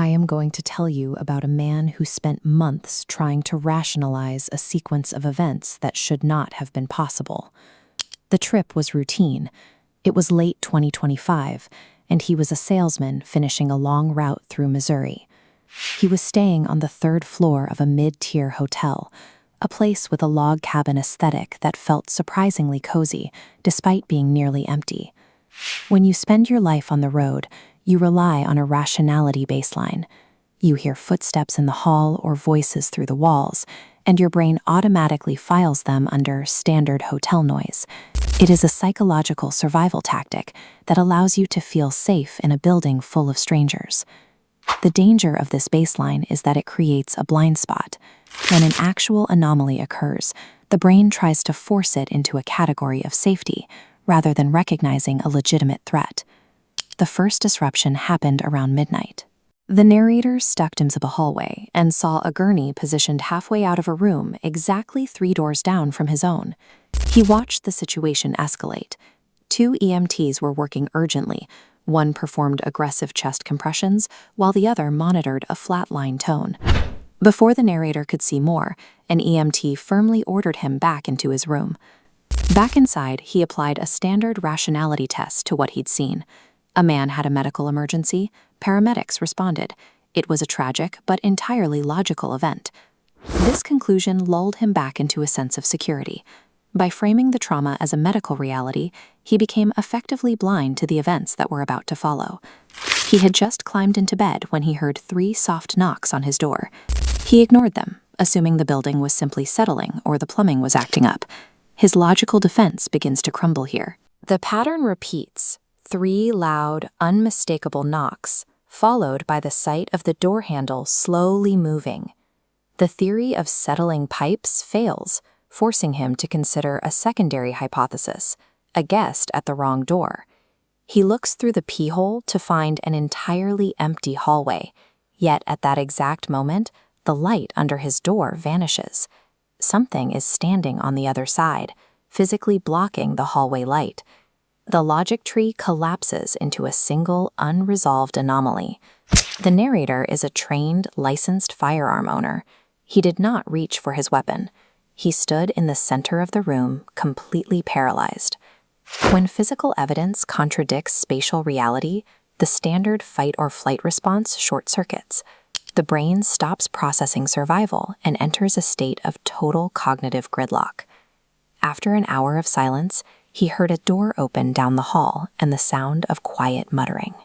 I am going to tell you about a man who spent months trying to rationalize a sequence of events that should not have been possible. The trip was routine. It was late 2025, and he was a salesman finishing a long route through Missouri. He was staying on the third floor of a mid-tier hotel, a place with a log cabin aesthetic that felt surprisingly cozy, despite being nearly empty. When you spend your life on the road, you rely on a rationality baseline. You hear footsteps in the hall or voices through the walls, and your brain automatically files them under standard hotel noise. It is a psychological survival tactic that allows you to feel safe in a building full of strangers. The danger of this baseline is that it creates a blind spot. When an actual anomaly occurs, the brain tries to force it into a category of safety, rather than recognizing a legitimate threat. The first disruption happened around midnight. The narrator stepped into the hallway and saw a gurney positioned halfway out of a room exactly 3 doors down from his own. He watched the situation escalate. 2 EMTs were working urgently. One performed aggressive chest compressions, while the other monitored a flatline tone. Before the narrator could see more, an EMT firmly ordered him back into his room. Back inside, he applied a standard rationality test to what he'd seen. A man had a medical emergency. Paramedics responded. It was a tragic but entirely logical event. This conclusion lulled him back into a sense of security. By framing the trauma as a medical reality, he became effectively blind to the events that were about to follow. He had just climbed into bed when he heard 3 soft knocks on his door. He ignored them, assuming the building was simply settling or the plumbing was acting up. His logical defense begins to crumble here. The pattern repeats. 3 loud, unmistakable knocks, followed by the sight of the door handle slowly moving. The theory of settling pipes fails, forcing him to consider a secondary hypothesis, a guest at the wrong door. He looks through the pee-hole to find an entirely empty hallway, yet at that exact moment, the light under his door vanishes. Something is standing on the other side, physically blocking the hallway light. The logic tree collapses into a single, unresolved anomaly. The narrator is a trained, licensed firearm owner. He did not reach for his weapon. He stood in the center of the room, completely paralyzed. When physical evidence contradicts spatial reality, the standard fight-or-flight response short-circuits. The brain stops processing survival and enters a state of total cognitive gridlock. After an hour of silence, he heard a door open down the hall and the sound of quiet muttering.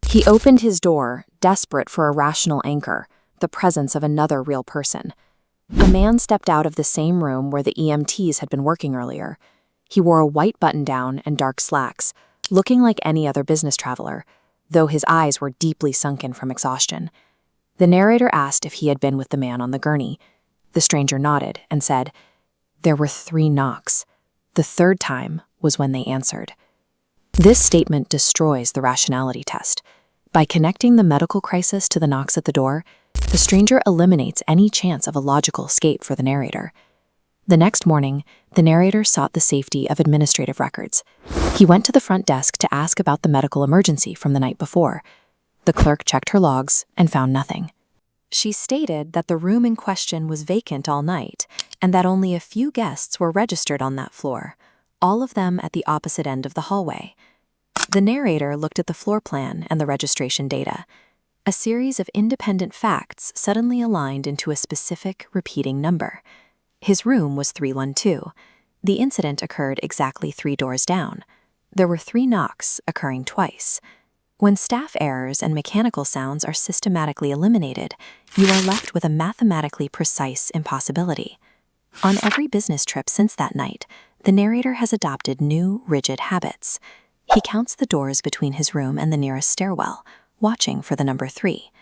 He opened his door, desperate for a rational anchor, the presence of another real person. A man stepped out of the same room where the EMTs had been working earlier. He wore a white button-down and dark slacks, looking like any other business traveler, though his eyes were deeply sunken from exhaustion. The narrator asked if he had been with the man on the gurney. The stranger nodded and said, "There were 3 knocks. The 3rd time was when they answered." This statement destroys the rationality test. By connecting the medical crisis to the knocks at the door, the stranger eliminates any chance of a logical escape for the narrator. The next morning, the narrator sought the safety of administrative records. He went to the front desk to ask about the medical emergency from the night before. The clerk checked her logs and found nothing. She stated that the room in question was vacant all night and that only a few guests were registered on that floor, all of them at the opposite end of the hallway. The narrator looked at the floor plan and the registration data. A series of independent facts suddenly aligned into a specific, repeating number. His room was 312. The incident occurred exactly 3 doors down. There were 3 knocks, occurring twice. When staff errors and mechanical sounds are systematically eliminated, you are left with a mathematically precise impossibility. On every business trip since that night, the narrator has adopted new, rigid habits. He counts the doors between his room and the nearest stairwell, watching for the number 3.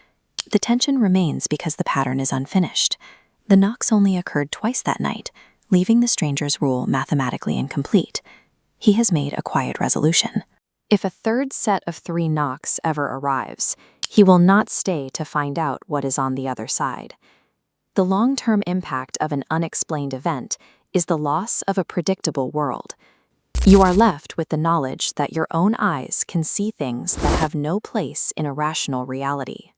The tension remains because the pattern is unfinished. The knocks only occurred twice that night, leaving the stranger's rule mathematically incomplete. He has made a quiet resolution. If a 3rd set of 3 knocks ever arrives, he will not stay to find out what is on the other side. The long-term impact of an unexplained event is the loss of a predictable world. You are left with the knowledge that your own eyes can see things that have no place in a rational reality.